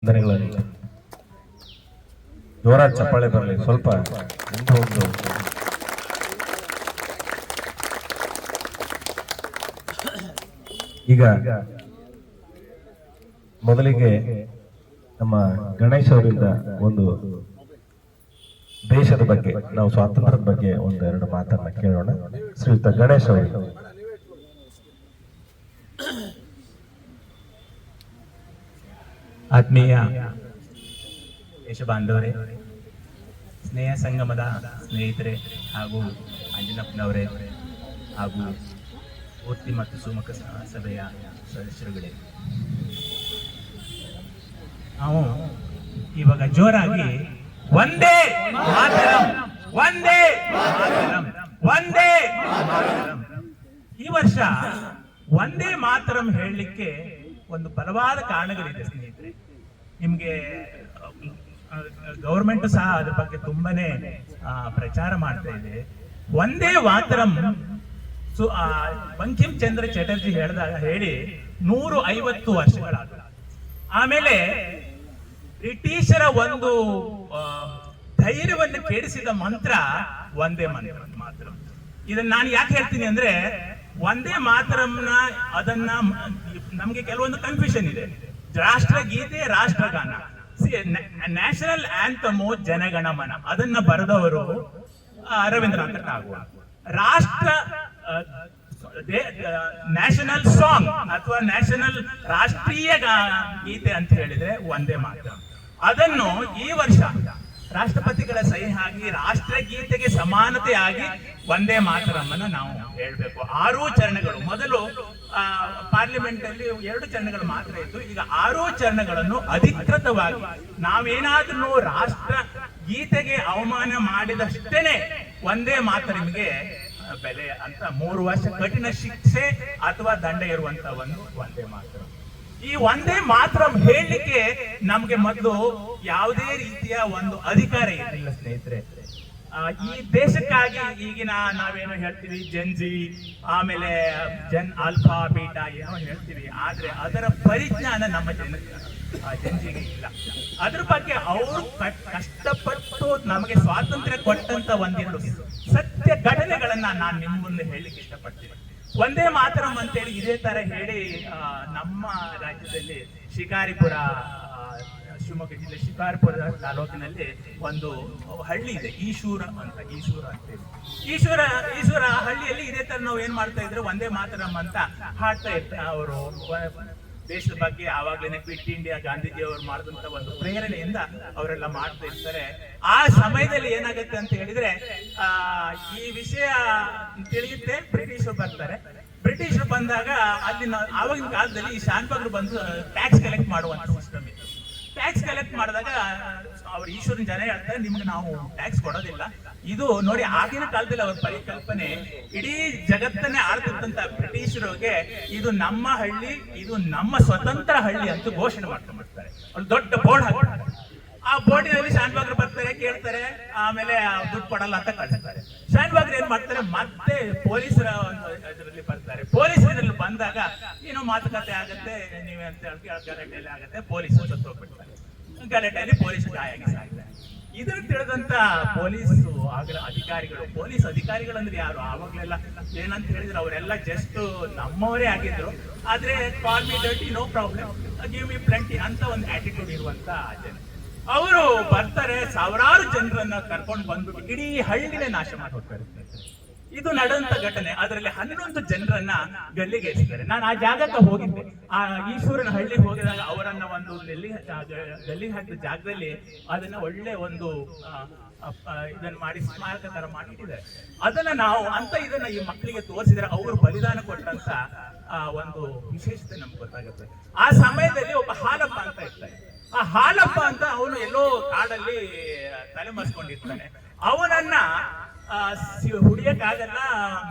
ವಂದನೆಗಳಲ್ಲಿ ಜೋರಾದ ಚಪ್ಪಾಳೆ ಬರಲಿ. ಸ್ವಲ್ಪ ಒಂದು ಈಗ ಮೊದಲಿಗೆ ನಮ್ಮ ಗಣೇಶ್ ಅವರಿಂದ ಒಂದು ದೇಶದ ಬಗ್ಗೆ, ನಾವು ಸ್ವಾತಂತ್ರ್ಯದ ಬಗ್ಗೆ ಒಂದೆರಡು ಮಾತನ್ನ ಕೇಳೋಣ. ಶ್ರೀಯುತ ಗಣೇಶ್ ಅವರು. ಆತ್ಮೀಯ ದೇಶ ಬಾಂಧವರೇ, ಸ್ನೇಹ ಸಂಗಮದ ಸ್ನೇಹಿತರೆ ಹಾಗೂ ಅಂಜನಪ್ಪನವರೇ ಹಾಗೂ ಪೂರ್ತಿ ಮತ್ತು ಸುಮುಖ ಸಭೆಯ ಸದಸ್ಯರುಗಳೇ, ನಾವು ಇವಾಗ ಜೋರಾಗಿ ಒಂದೇ ಮಾತರಂ, ಒಂದೇ ಮಾತರಂ, ಒಂದೇ ಮಾತರಂ. ಈ ವರ್ಷ ಒಂದೇ ಮಾತರಂ ಹೇಳಲಿಕ್ಕೆ ಒಂದು ಬಲವಾದ ಕಾರಣಗಳಿದೆ ಸ್ನೇಹಿತರೆ. ನಿಮ್ಗೆ ಗವರ್ಮೆಂಟ್ ಸಹ ಅದ್ರ ಬಗ್ಗೆ ತುಂಬಾನೇ ಪ್ರಚಾರ ಮಾಡ್ತಾ ಇದೆ. ಒಂದೇ ಮಾತರಂ ಬಂಕಿಂ ಚಂದ್ರ ಚಟರ್ಜಿ ಹೇಳಿ 150 ವರ್ಷಗಳಾದ ಆಮೇಲೆ ಬ್ರಿಟಿಷರ ಒಂದು ಧೈರ್ಯವನ್ನು ಕೆಡಿಸಿದ ಮಂತ್ರ ಒಂದೇ ಮಾತರಂ. ಇದನ್ನ ನಾನು ಯಾಕೆ ಹೇಳ್ತೀನಿ ಅಂದ್ರೆ, ಒಂದೇ ಮಾತರಂನ ಅದನ್ನ ನಮ್ಗೆ ಕೆಲವೊಂದು ಕನ್ಫ್ಯೂಷನ್ ಇದೆ. ರಾಷ್ಟ್ರಗೀತೆ, ರಾಷ್ಟ್ರಗಾನ, ನ್ಯಾಷನಲ್ ಆಂಥಮು ಜನಗಣಮನ, ಅದನ್ನ ಬರೆದವರು ರವೀಂದ್ರನಾಥ ಟಾಗೋರ್. ರಾಷ್ಟ್ರ ನ್ಯಾಷನಲ್ ಸಾಂಗ್ ಅಥವಾ ನ್ಯಾಷನಲ್ ರಾಷ್ಟ್ರೀಯ ಗೀತೆ ಅಂತ ಹೇಳಿದ್ರೆ ಒಂದೇ ಮಾತರಂ. ಅದನ್ನು ಈ ವರ್ಷ ರಾಷ್ಟ್ರಪತಿಗಳ ಸಹಿ ಆಗಿ ರಾಷ್ಟ್ರಗೀತೆಗೆ ಸಮಾನತೆಯಾಗಿ ಒಂದೇ ಮಾತರಮ್ಮನ್ನ ನಾವು ಹೇಳ್ಬೇಕು. 6 ಚರಣಗಳು, ಮೊದಲು ಪಾರ್ಲಿಮೆಂಟ್ ಅಲ್ಲಿ 2 ಚರಣಗಳು ಮಾತ್ರ ಇತ್ತು. ಈಗ 6 ಚರಣಗಳನ್ನು ಅಧಿಕೃತವಾಗಿ ನಾವೇನಾದ್ರೂ ರಾಷ್ಟ್ರ ಗೀತೆಗೆ ಅವಮಾನ ಮಾಡಿದಷ್ಟೇನೆ ಒಂದೇ ಮಾತರಮಿಗೆ ಬೆಲೆ ಅಂತ 3 ವರ್ಷ ಕಠಿಣ ಶಿಕ್ಷೆ ಅಥವಾ ದಂಡ ಇರುವಂತ ಒಂದು ಒಂದೇ ಮಾತರಂ. ಈ ಒಂದೇ ಮಾತರಂ ಹೇಳಲಿಕ್ಕೆ ನಮ್ಗೆ ಮೊದಲು ಯಾವುದೇ ರೀತಿಯ ಒಂದು ಅಧಿಕಾರ ಇರಲಿಲ್ಲ ಸ್ನೇಹಿತರೆ. ಈ ದೇಶಕ್ಕಾಗಿ ಈಗಿನ ನಾವೇನೋ ಹೇಳ್ತೀವಿ ಜನ್ಜಿ, ಆಮೇಲೆ ಜನ್ ಆಲ್ಫಾ ಬೀಟಾ ಏನೋ ಹೇಳ್ತೀವಿ, ಆದ್ರೆ ಅದರ ಪರಿಜ್ಞಾನ ನಮ್ಮ ಜನ್ಜಿಗೆ ಇಲ್ಲ. ಅದ್ರ ಬಗ್ಗೆ ಅವರು ಕಷ್ಟಪಟ್ಟು ನಮಗೆ ಸ್ವಾತಂತ್ರ್ಯ ಕೊಟ್ಟಂತ ಒಂದೆರಡು ಸತ್ಯ ಘಟನೆಗಳನ್ನ ನಾನು ನಿಮ್ಮ ಮುಂದೆ ಹೇಳಲಿಕ್ಕೆ ಇಷ್ಟಪಡ್ತೀನಿ. ಒಂದೇ ಮಾತರಂ ಅಂತೇಳಿ ಇದೇ ತರ ಹೇಳಿ ನಮ್ಮ ರಾಜ್ಯದಲ್ಲಿ ಶಿಕಾರಿಪುರ, ಶಿವಮೊಗ್ಗ ಜಿಲ್ಲೆ ಶಿಕಾರಿಪುರ ತಾಲೂಕಿನಲ್ಲಿ ಒಂದು ಹಳ್ಳಿ ಇದೆ, ಈಶೂರ ಅಂತೇಳಿ. ಈಶೂರ ಹಳ್ಳಿಯಲ್ಲಿ ಇದೇ ತರ ನಾವು ಏನ್ ಮಾಡ್ತಾ ಇದ್ರೆ ಒಂದೇ ಮಾತರಂ ಅಂತ ಹಾಡ್ತಾ ಇರ್ತಾರೆ. ಅವರು ದೇಶದ ಬಗ್ಗೆ ಆವಾಗಲೇ ಕ್ವಿಟ್ ಇಂಡಿಯಾ ಗಾಂಧೀಜಿ ಅವರು ಮಾಡಿದಂತ ಒಂದು ಪ್ರೇರಣೆಯಿಂದ ಅವರೆಲ್ಲ ಮಾಡ್ತಾ ಇರ್ತಾರೆ. ಆ ಸಮಯದಲ್ಲಿ ಏನಾಗುತ್ತೆ ಅಂತ ಹೇಳಿದ್ರೆ, ಈ ವಿಷಯ ತಿಳಿಯುತ್ತೆ, ಬ್ರಿಟಿಷರು ಬರ್ತಾರೆ. ಬ್ರಿಟಿಷರು ಬಂದಾಗ ಅಲ್ಲಿನ ಆವಾಗಿನ ಕಾಲದಲ್ಲಿ ಈ ಶಾನ್ಭಾಗರು ಬಂದು ಟ್ಯಾಕ್ಸ್ ಕಲೆಕ್ಟ್ ಮಾಡುವಂತ ಸಿಸ್ಟಮ್ ಇತ್ತು. ಟ್ಯಾಕ್ಸ್ ಕಲೆಕ್ಟ್ ಮಾಡಿದಾಗ ಅವ್ರ ಈಶ್ವರನ ಜನ ಹೇಳ್ತಾರೆ, ನಿಮ್ಗೆ ನಾವು ಟ್ಯಾಕ್ಸ್ ಕೊಡೋದಿಲ್ಲ. ಇದು ನೋಡಿ, ಆಗಿನ ಕಾಲದಲ್ಲಿ ಅವ್ರ ಪರಿಕಲ್ಪನೆ ಇಡೀ ಜಗತ್ತನ್ನೇ ಆಳ್ತಿದ್ದಂತ ಬ್ರಿಟಿಷರಿಗೆ ಇದು ನಮ್ಮ ಹಳ್ಳಿ, ಇದು ನಮ್ಮ ಸ್ವತಂತ್ರ ಹಳ್ಳಿ ಅಂತ ಘೋಷಣೆ ಮಾಡ್ತಾರೆ. ಒಂದು ದೊಡ್ಡ ಬೋರ್ಡ್ ಹಾಕ್ತಾರೆ. ಆ ಬೋರ್ಡಿನಲ್ಲಿ ಶಾನ್ಭಾಗರು ಬರ್ತಾರೆ, ಕೇಳ್ತಾರೆ, ಆಮೇಲೆ ದುಡ್ಡು ಕೊಡಲ್ಲ ಅಂತ ಕಳಿಸ್ತಾರೆ. ಶಾನ್ಭಾಗರು ಏನ್ ಮಾಡ್ತಾರೆ, ಮತ್ತೆ ಪೊಲೀಸರ ಇದರಲ್ಲಿ ಬರ್ತಾರೆ. ಪೊಲೀಸರಲ್ಲಿ ಬಂದಾಗ ಏನೋ ಮಾತುಕತೆ ಆಗತ್ತೆ, ನೀವೇ ಅಂತ ಗಲಾಟೆಯಲ್ಲಿ ಆಗತ್ತೆ, ಪೊಲೀಸರು ಸತ್ತೋಗ್ಬಿಡ್ತಾರೆ. ಗಲಾಟೆಯಲ್ಲಿ ಪೊಲೀಸ್ ಗಾಯ ಸಾಯ್ತಾರೆ. ಇದನ್ನು ತಿಳಿದಂತ ಪೊಲೀಸ್ ಅಧಿಕಾರಿಗಳು, ಪೊಲೀಸ್ ಅಧಿಕಾರಿಗಳಂದ್ರೆ ಯಾರು, ಆವಾಗ್ಲೆಲ್ಲ ಏನಂತ ಹೇಳಿದ್ರೆ ಅವರೆಲ್ಲ ಜಸ್ಟ್ ನಮ್ಮವರೇ ಆಗಿದ್ರು. ಆದ್ರೆ call me dirty, no problem, give me plenty ಅಂತ ಒಂದು ಆಟಿಟ್ಯೂಡ್ ಇರುವಂತ ಜನ. ಅವರು ಬರ್ತಾರೆ, ಸಾವಿರಾರು ಜನರನ್ನ ಕರ್ಕೊಂಡು ಬಂದ್ಬಿಟ್ಟು ಇಡೀ ಹಳ್ಳಿನೇ ನಾಶ ಮಾಡಿ ಹೋಗ್ತಾರೆ. ಇದು ನಡೆದಂತ ಘಟನೆ. ಅದರಲ್ಲಿ 11 ಜನರನ್ನ ಗಲ್ಲಿಗೆ ಎಸಿದ್ದಾರೆ. ನಾನು ಆ ಜಾಗಕ್ಕೆ ಹೋಗಿದ್ದೆ. ಆ ಈಶ್ವರನ ಹಳ್ಳಿಗೆ ಹೋಗಿದಾಗ ಅವರನ್ನ ಒಂದು ಗಲ್ಲಿಗೆ ಹಾಕಿದ ಜಾಗದಲ್ಲಿ ಅದನ್ನ ಒಳ್ಳೆ ಒಂದು ಇದನ್ನ ಮಾಡಿ ಸ್ಮಾರಕ ತರ ಮಾಡಿಟ್ಟಿದ್ದಾರೆ. ಅದನ್ನ ನಾವು ಇದನ್ನ ಈ ಮಕ್ಕಳಿಗೆ ತೋರಿಸಿದ್ರೆ ಅವರು ಬಲಿದಾನ ಕೊಟ್ಟಂತ ಒಂದು ವಿಶೇಷತೆ ನಮ್ಗೆ ಗೊತ್ತಾಗುತ್ತೆ. ಆ ಸಮಯದಲ್ಲಿ ಒಬ್ಬ ಹಾಲಪ್ಪ ಅಂತ ಇರ್ತಾನೆ. ಆ ಹಾಲಪ್ಪ ಅಂತ ಅವನು ಎಲ್ಲೋ ಕಾಡಲ್ಲಿ ತಲೆಮರೆಸ್ಕೊಂಡಿರ್ತಾನೆ. ಅವನನ್ನ ಹುಡಿಯಕ್ಕಾಗಲ್ಲ,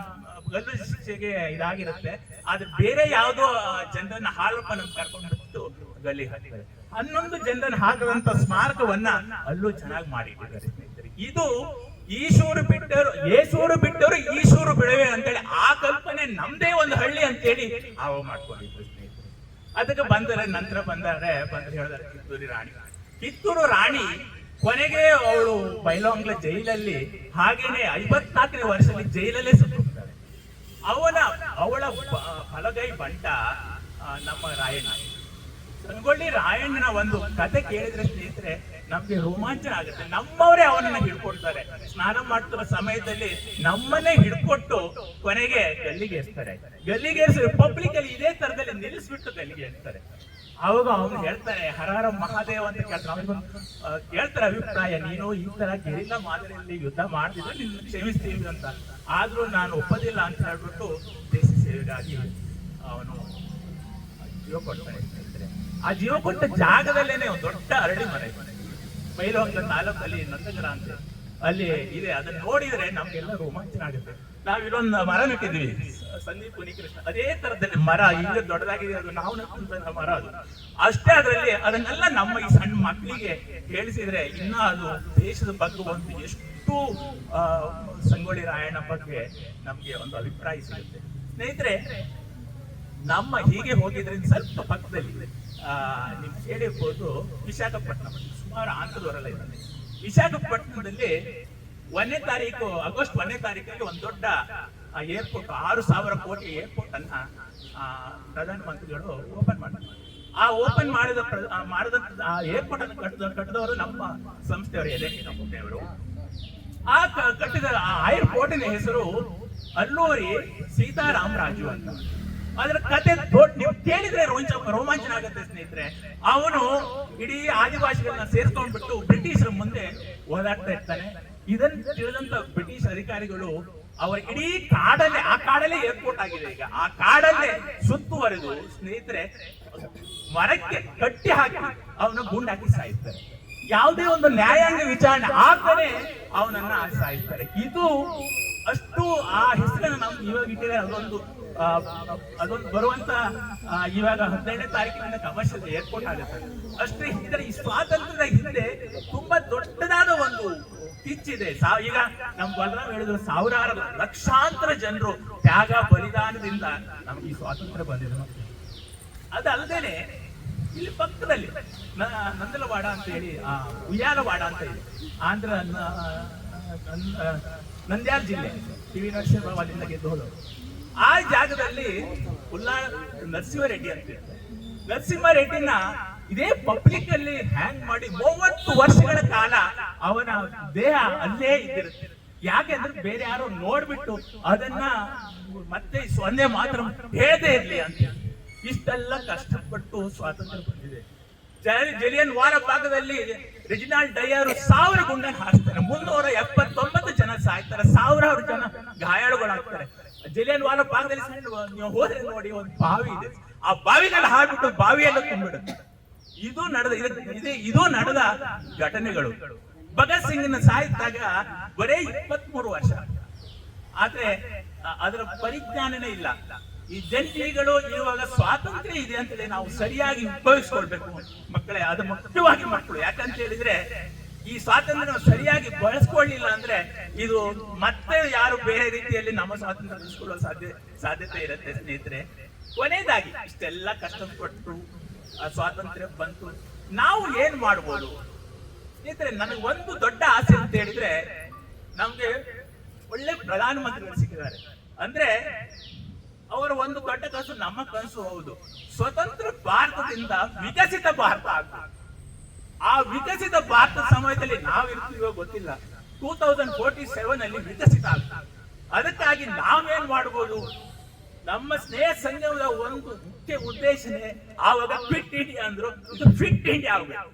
ಗಲ್ಲು ಶಿಕ್ಷೆಗೆ ಇದಾಗಿರುತ್ತೆ. ಆದ್ರೆ ಬೇರೆ ಯಾವುದೋ ಜನರನ್ನ ಹಾಲಪ್ಪನ ಕರ್ಕೊಂಡ್ಬಿಟ್ಟು ಗಲ್ಲಿ ಹಾಕಿದ್ದಾರೆ. 11 ಜನರನ್ನ ಹಾಕದಂತ ಸ್ಮಾರಕವನ್ನ ಅಲ್ಲೂ ಚೆನ್ನಾಗಿ ಮಾಡಿಟ್ಟಿದ್ದಾರೆ ಸ್ನೇಹಿತರೆ. ಇದು ಈಶೂರು ಬಿಟ್ಟರು, ಏಸೂರು ಬಿಟ್ಟರು ಈಶೂರು ಬಿಡವೆ ಅಂತೇಳಿ ಆ ಕಲ್ಪನೆ ನಮ್ದೇ ಒಂದು ಹಳ್ಳಿ ಅಂತೇಳಿ ಮಾಡ್ಕೊಂಡಿದ್ರು ಸ್ನೇಹಿತರೆ. ಅದಕ್ಕೆ ಬಂದರೆ ನಂತರ ಬಂದರೆ ಹೇಳಿದ್ರೆ ಕಿತ್ತೂರು ರಾಣಿ ಕೊನೆಗೆ ಅವಳು ಬೈಲಹೊಂಗಲ ಜೈಲಲ್ಲಿ ಹಾಗೇನೆ 54ನೇ ವರ್ಷದಲ್ಲಿ ಜೈಲಲ್ಲೇ ಸುತ್ತಿರ್ತಾಳೆ. ಅವಳ ಬಲಗೈ ಬಂಟ ನಮ್ಮ ರಾಯಣ್ಣ. ಸಂಗೊಳ್ಳಿ ರಾಯಣ್ಣನ ಒಂದು ಕತೆ ಕೇಳಿದ್ರೆ ಸ್ನೇಹಿತರೆ ನಮ್ಗೆ ರೋಮಾಂಚನ ಆಗುತ್ತೆ. ನಮ್ಮವರೇ ಅವನನ್ನ ಹಿಡ್ಕೊಡ್ತಾರೆ. ಸ್ನಾನ ಮಾಡ್ತಿರೋ ಸಮಯದಲ್ಲಿ ನಮ್ಮನ್ನೇ ಹಿಡ್ಕೊಟ್ಟು ಕೊನೆಗೆ ಗಲ್ಲಿಗೇರಿಸ್ತಾರೆ. ಗಲ್ಲಿಗೇರಿಸಿ ಪಬ್ಲಿಕ್ ಅಲ್ಲಿ ಇದೇ ತರದಲ್ಲಿ ನಿಲ್ಲಿಸ್ಬಿಟ್ಟು ಗಲ್ಲಿಗೇರಿಸ್ತಾರೆ. ಅವಾಗ ಅವನು ಹೇಳ್ತಾರೆ, ಹರಹರ ಮಹಾದೇವ ಅಂತ ಕೇಳ್ತಾರೆ. ಅವನಿಗೊಂದು ಕೇಳ್ತಾರೆ ಅಭಿಪ್ರಾಯ, ನೀನು ಈ ತರ ಗೆರಿಲ್ಲಾ ಮಾದರಿಯಲ್ಲಿ ಯುದ್ಧ ಮಾಡ್ತಿದ್ರೆ ನಿನ್ನ ಕ್ಷಮಿಸ್ತೀವಿ ಅಂತ. ಆದ್ರೂ ನಾನು ಒಪ್ಪದಿಲ್ಲ ಅಂತ ಹೇಳ್ಬಿಟ್ಟು ದೇಶ ಸೇವೆಗಾಗಿ ಅವನು ಜೀವ ಕೊಡ್ತಾನೆ. ಆ ಜೀವ ಕೊಟ್ಟ ಜಾಗದಲ್ಲೇನೆ ಒಂದು ದೊಡ್ಡ ಅರಳಿ ಮರ ಇದೆ. ಬೈಲಹೊಂಗಲ ತಾಲೂಕಲ್ಲಿ ನಂದಗರ ಅಂತ ಅಲ್ಲಿ ಇದೆ. ಅದನ್ನ ನೋಡಿದ್ರೆ ನಮ್ಗೆಲ್ಲ ರೋಮಾಂಚನ ಆಗುತ್ತೆ. ನಾವ್ ಇಲ್ಲೊಂದು ಮರ ನೆಟ್ಟಿದ್ವಿ, ಸಂದೀಪ್ ಮುನಿಕೃಷ್ಣ, ಅದೇ ತರದಲ್ಲಿ ಮರ ಈಗ ದೊಡ್ಡದಾಗಿದೆ. ಅದು ನಾವು ನೆಟ್ಟಂತ ಮರ. ಅದು ಅಷ್ಟೇ ಅದರಲ್ಲಿ ಅದನ್ನೆಲ್ಲ ನಮ್ಮ ಈ ಸಣ್ಣ ಮಕ್ಕಳಿಗೆ ಹೇಳಿಸಿದ್ರೆ ಇನ್ನ ಅದು ದೇಶದ ಬಗ್ಗೆ ಒಂದು ಎಷ್ಟು ಸಂಗೊಳ್ಳಿ ರಾಯಣ್ಣ ಬಗ್ಗೆ ನಮ್ಗೆ ಒಂದು ಅಭಿಪ್ರಾಯ ಸಿಗುತ್ತೆ. ಸ್ನೇಹಿತರೆ, ನಮ್ಮ ಹೀಗೆ ಹೋಗಿದ್ರೆ ಸ್ವಲ್ಪ ಪಕ್ಕದಲ್ಲಿ ನೀವು ಹೇಳಿರ್ಬೋದು ವಿಶಾಖಪಟ್ಟಣಂ, ಸುಮಾರು ಆಂಧ್ರದವರೆಲ್ಲ ಇದ್ದಾರೆ. ವಿಶಾಖಪಟ್ಟಣದಲ್ಲಿ ಆಗಸ್ಟ್ 1ನೇ ತಾರೀಕಿಗೆ ಒಂದು ದೊಡ್ಡ ಏರ್ಪೋರ್ಟ್, 6,000 ಕೋಟಿ ಏರ್ಪೋರ್ಟ್ ಅನ್ನ ಪ್ರಧಾನಮಂತ್ರಿಗಳು ಓಪನ್ ಮಾಡಿದ್ರು. ಆ ಓಪನ್ ಮಾಡಿದ ಏರ್ಪೋರ್ಟ್ ಅನ್ನು ಕಟ್ಟಿದವರು ನಮ್ಮ ಸಂಸ್ಥೆಯವರು, ಎಲೆಕ್ಟ್ರಿಕವರು. ಆ ಕಟ್ಟಿದ ಏರ್ಪೋರ್ಟಿನ ಹೆಸರು ಅಲ್ಲೂರಿ ಸೀತಾರಾಮರಾಜು ಅಂತ. ಅದರ ಕತೆ ನೀವು ಕೇಳಿದ್ರೆ ರೋಮಾಂಚನ ಆಗುತ್ತೆ ಸ್ನೇಹಿತರೆ. ಅವನು ಇಡೀ ಆದಿವಾಸಿಗಳನ್ನ ಸೇರ್ಕೊಂಡ್ಬಿಟ್ಟು ಬ್ರಿಟಿಷರ ಮುಂದೆ ಓದಾಡ್ತಾ ಇರ್ತಾನೆ. ಇದನ್ನ ತಿಳಿದಂತ ಬ್ರಿಟಿಷ್ ಅಧಿಕಾರಿಗಳು ಅವರ ಇಡೀ ಆ ಕಾಡಲ್ಲೇ ಏರ್ಪೋರ್ಟ್ ಆಗಿದೆ. ಈಗ ಆ ಕಾಡಲ್ಲೇ ಸುತ್ತುವರೆದು ಸ್ನೇಹಿತರೆ ಮರಕ್ಕೆ ಕಟ್ಟಿ ಹಾಕಿ ಅವನ ಗುಂಡಾಕಿ ಸಾಯಿಸ್ತಾರೆ. ಯಾವುದೇ ಒಂದು ನ್ಯಾಯಾಂಗ ವಿಚಾರಣೆ ಆಗ್ತಾನೆ ಅವನನ್ನ ಸಾಯಿಸ್ತಾರೆ. ಇದು ಅಷ್ಟು ಆ ಹೆಸರನ್ನ ನಾವು ಇವಾಗ ಇಟ್ಟಿದ್ರೆ ಅದೊಂದು ಬರುವಂತ ಇವಾಗ 15ನೇ ತಾರೀಕಿನಿಂದ ಕಮರ್ಷಿಯಲ್ ಏರ್ಪೋರ್ಟ್ ಆಗುತ್ತೆ. ಅಷ್ಟೇ ಹಿಂದೆ ಈ ಸ್ವಾತಂತ್ರ್ಯದ ಹಿಂದೆ ತುಂಬಾ ದೊಡ್ಡದಾದ ಒಂದು ಕಿಚ್ಚಿದೆ. ಈಗ ನಮ್ ಬಲರಾಮ್ ಹೇಳಿದ್ರು, ಸಾವಿರಾರು ಲಕ್ಷಾಂತರ ಜನರು ತ್ಯಾಗ ಬಲಿದಾನದಿಂದ ನಮ್ಗೆ ಈ ಸ್ವಾತಂತ್ರ್ಯ ಬಂದಿದೆ. ಅದಲ್ಲದೇನೆ ಇಲ್ಲಿ ಪಕ್ಕದಲ್ಲಿ ನಂದಲವಾಡ ಅಂತ ಹೇಳಿ ಉಯ್ಯಾಲವಾಡ ಅಂತ ಇದೆ, ಆಂಧ್ರ ನಂದ್ಯಾಲ ಜಿಲ್ಲೆ, ಟಿ.ವಿ. ನರಸಿಂಹರಾವ್ ಅಲ್ಲಿಂದ ಗೆದ್ದು ಆ ಜಾಗದಲ್ಲಿ ನರಸಿಂಹರೆಡ್ಡಿ ಅಂತ ನರಸಿಂಹರೆಡ್ಡಿನ ಇದೇ ಪಬ್ಲಿಕ್ ಅಲ್ಲಿ ಹ್ಯಾಂಗ್ ಮಾಡಿ 30 ವರ್ಷಗಳ ಕಾಲ ಅವನ ದೇಹ ಅಲ್ಲೇ ಇದ್ದಿರುತ್ತೆ. ಯಾಕೆಂದ್ರೆ ಬೇರೆ ಯಾರೋ ನೋಡ್ಬಿಟ್ಟು ಅದನ್ನ ಮತ್ತೆ ಸೊನ್ನೆ ಮಾತ್ರ ಹೇಳದೇ ಇರ್ಲಿ ಅಂತ ಇಷ್ಟೆಲ್ಲ ಕಷ್ಟಪಟ್ಟು ಸ್ವಾತಂತ್ರ್ಯ ಬಂದಿದೆ. ಜಲಿಯನ್ ವಾಲ ಭಾಗದಲ್ಲಿ ರೆಜಿನಾಲ್ಡ್ ಡಯರ್ 1000 ಗುಂಡನ್ನು ಹಾರಿಸ್ತಾರೆ. 379 ಜನ ಸಾಯ್ತಾರೆ, ಸಾವಿರಾರು ಜನ ಗಾಯಾಳುಗಳಾಗ್ತಾರೆ. ಜಲಿಯನ್ ವಾಲ ಭಾಗದಲ್ಲಿ ನೀವು ಹೋದ್ರೆ ನೋಡಿ ಒಂದು ಬಾವಿ ಇದೆ, ಆ ಬಾವಿನಲ್ಲಿ ಹಾಡ್ಬಿಟ್ಟು ಬಾವಿಯೆಲ್ಲ ತುಂಬಿಡುತ್ತೆ. ಇದು ನಡೆದ ಘಟನೆಗಳು. ಭಗತ್ ಸಿಂಗ್ನ ಸಾಯಿಸಿದಾಗ ಬರೇ 23 ವರ್ಷ, ಆದ್ರೆ ಅದರ ಪರಿಜ್ಞಾನನೇ ಇಲ್ಲ. ಈ ಜಂಟಿಗಳು ಇರುವಾಗ ಸ್ವಾತಂತ್ರ್ಯ ಇದೆ ಅಂತೇಳಿ ನಾವು ಸರಿಯಾಗಿ ಉಪಯೋಗಿಸ್ಕೊಳ್ಬೇಕು ಮಕ್ಕಳೇ. ಅದು ಮುಖ್ಯವಾಗಿ ಮಕ್ಕಳು, ಯಾಕಂತ ಹೇಳಿದ್ರೆ ಈ ಸ್ವಾತಂತ್ರ್ಯ ಸರಿಯಾಗಿ ಬಳಸ್ಕೊಳ್ಳಿಲ್ಲ ಅಂದ್ರೆ ಇದು ಮತ್ತೆ ಯಾರು ಬೇರೆ ರೀತಿಯಲ್ಲಿ ನಮ್ಮ ಸ್ವಾತಂತ್ರ್ಯ ಉಳಿಸ್ಕೊಳ್ಳೋ ಸಾಧ್ಯತೆ ಇರುತ್ತೆ ಸ್ನೇಹಿತರೆ. ಕೊನೆಯದಾಗಿ ಇಷ್ಟೆಲ್ಲ ಕಷ್ಟಪಟ್ಟು ಸ್ವಾತಂತ್ರ್ಯ ಬಂತು, ನಾವು ಏನ್ ಮಾಡ್ಬೋದು ಸ್ನೇಹಿತರೆ? ನನಗೆ ಒಂದು ದೊಡ್ಡ ಆಸೆ ಅಂತ ಹೇಳಿದ್ರೆ, ನಮ್ಗೆ ಒಳ್ಳೆ ಪ್ರಧಾನಮಂತ್ರಿಗಳು ಸಿಕ್ಕಿದ್ದಾರೆ ಅಂದ್ರೆ ಅವರ ಒಂದು ದೊಡ್ಡ ಕನಸು ನಮ್ಮ ಕನಸು ಹೌದು. ಸ್ವತಂತ್ರ ಭಾರತದಿಂದ ವಿಕಸಿತ ಭಾರತ ಆಗ್ತದೆ. ಆ ವಿಕಸಿತ ಭಾರತ ಸಮಯದಲ್ಲಿ ನಾವಿರ್ತೀವೋ ಗೊತ್ತಿಲ್ಲ, 2047 ಅಲ್ಲಿ ವಿಕಸಿತ ಆಗ್ತದೆ. ಅದಕ್ಕಾಗಿ ನಾವೇನ್ ಮಾಡ್ಬೋದು? ನಮ್ಮ ಸ್ನೇಹ ಸಂಘದ ಒಂದು ಮುಖ್ಯ ಉದ್ದೇಶನೇ ಆವಾಗ ಫಿಟ್ ಇಂಡಿಯಾ ಅಂದ್ರು. ಇದು ಫಿಟ್ ಇಂಡಿಯಾ ಆಗ್ಬೇಕು,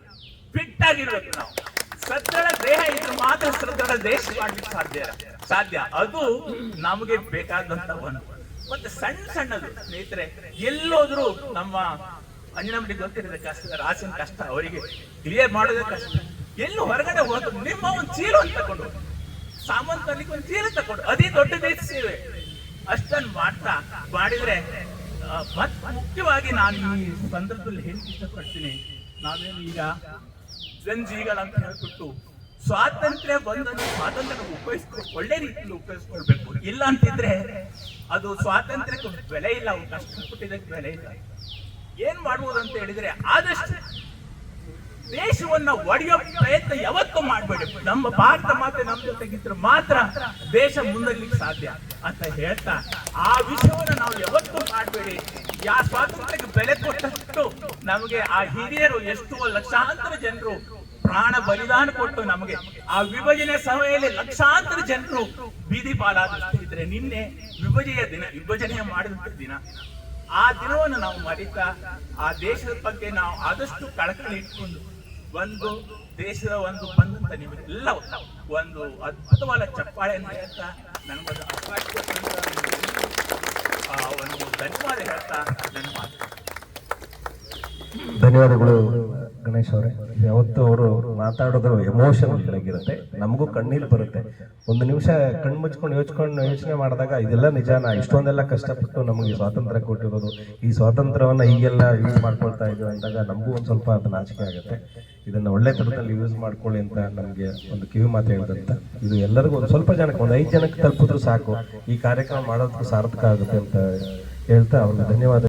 ಫಿಟ್ ಆಗಿರ್ಬೇಕು. ನಾವು ಸದೃಢ ದೇಹ ಇದ್ರೆ ಮಾತ್ರ ಸದೃಢ ದೇಶ ಮಾಡ್ಲಿಕ್ಕೆ ಸಾಧ್ಯ. ಅದು ನಮಗೆ ಬೇಕಾದಂತ ಒಂದು. ಮತ್ತೆ ಸಣ್ಣದು ಸ್ನೇಹಿತರೆ, ಎಲ್ಲೋದ್ರು ನಮ್ಮ ಅಂಜನಮಟ್ಟಿಗೆ ಗೊತ್ತಿರೋದ ಕಷ್ಟ, ರಾಸಿನ ಕಷ್ಟ ಅವರಿಗೆ ಕ್ಲಿಯರ್ ಮಾಡೋದೇ ಕಷ್ಟ. ಎಲ್ಲೂ ಹೊರಗಡೆ ಹೋದ್ರು ನಿಮ್ಮ ಒಂದು ಚೀಲ ತಗೊಂಡು, ಸಾಮಾನ್ಯ ಒಂದು ಚೀಲ ತಗೊಂಡು, ಅದೇ ದೊಡ್ಡ ದೇಶ ಸೇವೆ. ಅಷ್ಟನ್ನು ಮಾಡಿದ್ರೆ ಮುಖ್ಯವಾಗಿ ನಾನು ಈ ಸಂದರ್ಭದಲ್ಲಿ ಹೇಳಕ್ಕೆ ಇಷ್ಟಪಡ್ತೀನಿ, ನಾವೇನು ಈಗ ಜನಜೀವಿಗಳಂತ ಹೇಳ್ಬಿಟ್ಟು ಸ್ವಾತಂತ್ರ್ಯ ಬಂದನ್ನು ಸ್ವಾತಂತ್ರ್ಯ ಒಳ್ಳೆ ರೀತಿಯಲ್ಲಿ ಉಪಯೋಗಿಸ್ಕೊಳ್ಬೇಕು. ಇಲ್ಲ ಅಂತಿದ್ರೆ ಅದು ಸ್ವಾತಂತ್ರ್ಯಕ್ಕೆ ಬೆಲೆ ಇಲ್ಲ, ಕಷ್ಟಪಟ್ಟಿದ್ದಕ್ಕೆ ಬೆಲೆ ಇಲ್ಲ. ಏನ್ ಮಾಡ್ಬೋದು ಅಂತ ಹೇಳಿದ್ರೆ ಆದಷ್ಟು ದೇಶವನ್ನ ಒಡೆಯೋ ಪ್ರಯತ್ನ ಯಾವತ್ತೂ ಮಾಡಬೇಡಿ. ನಮ್ಮ ಭಾರತ ಮಾತೆ ನಮ್ಮ ಜೊತೆಗಿದ್ರೆ ಮಾತ್ರ ದೇಶ ಮುನ್ನಡೆಯಲಿಕ್ಕೆ ಸಾಧ್ಯ ಅಂತ ಹೇಳ್ತಾ ಆ ವಿಷಯವನ್ನ ನಾವು ಯಾವತ್ತೂ ಮಾಡಬೇಡಿ. ಯಾ ಸ್ವಾತಂತ್ರ್ಯಕ್ಕೆ ಬೆಲೆ ಕೊಟ್ಟಷ್ಟು ನಮಗೆ ಆ ಹಿರಿಯರು ಎಷ್ಟೋ ಲಕ್ಷಾಂತರ ಜನರು ಪ್ರಾಣ ಬಲಿದಾನ ಕೊಟ್ಟು ನಮಗೆ ಆ ವಿಭಜನೆ ಸಮಯದಲ್ಲಿ ಲಕ್ಷಾಂತರ ಜನರು ಬೀದಿ ಪಾಲಾದಷ್ಟು ಇದ್ರೆ ನಿನ್ನೆ ವಿಭಜನೆ ಮಾಡಿದಂತ ದಿನ. ಆ ದಿನವನ್ನು ನಾವು ಮರಿತಾ ಆ ದೇಶದ ಬಗ್ಗೆ ನಾವು ಆದಷ್ಟು ಕಳಕಳಿ ಇಟ್ಕೊಂಡು ಒಂದು ದೇಶದ ಒಂದು ಬಂದಂತ ನಿಮಗೆಲ್ಲ ಒಂದು ಅದ್ಭುತವಾದ ಚಪ್ಪಾಳೆಯನ್ನು ಹೇಳ್ತಾ ನನಗೊಂದು ಅವಕಾಶ ಕೊಟ್ಟಂತ ಒಂದು ಧನ್ಯವಾದ ಹೇಳ್ತಾ ನನ್ನ ಮಾತು. ಧನ್ಯವಾದಗಳು ಗಣೇಶ್ ಅವರೇ. ಯಾವತ್ತು ಅವರು ಮಾತಾಡೋದು ಎಮೋಷನಲ್ ಆಗಿರುತ್ತೆ, ನಮಗೂ ಕಣ್ಣೀರು ಬರುತ್ತೆ. ಒಂದು ನಿಮಿಷ ಕಣ್ಣು ಮುಚ್ಕೊಂಡು ಯೋಚನೆ ಮಾಡಿದಾಗ ಇದೆಲ್ಲ ನಿಜಾನ, ಇಷ್ಟೊಂದೆಲ್ಲ ಕಷ್ಟಪಟ್ಟು ನಮಗೆ ಸ್ವಾತಂತ್ರ್ಯ ಕೊಟ್ಟಿರೋದು, ಈ ಸ್ವಾತಂತ್ರ್ಯವನ್ನ ಈಗೆಲ್ಲ ಯೂಸ್ ಮಾಡ್ಕೊಳ್ತಾ ಇದ್ದೀವಿ ಅಂದಾಗ ನಮಗೂ ಒಂದು ಸ್ವಲ್ಪ ಅದು ನಾಚಿಕೆ ಆಗುತ್ತೆ. ಇದನ್ನ ಒಳ್ಳೆ ತರದಲ್ಲಿ ಯೂಸ್ ಮಾಡ್ಕೊಳ್ಳಿ ಅಂತ ನಮಗೆ ಒಂದು ಕಿವಿ ಮಾತು ಹೇಳಿದಂತ, ಇದು ಎಲ್ಲರಿಗೂ ಒಂದು ಸ್ವಲ್ಪ ಜನಕ್ಕೆ, ಒಂದು 5 ಜನಕ್ಕೆ ತಲುಪಿದ್ರು ಸಾಕು, ಈ ಕಾರ್ಯಕ್ರಮ ಮಾಡೋದಕ್ಕೂ ಸಾರ್ಥಕ ಆಗುತ್ತೆ ಅಂತ ಹೇಳ್ತಾ ಅವ್ರಿಗೆ ಧನ್ಯವಾದ.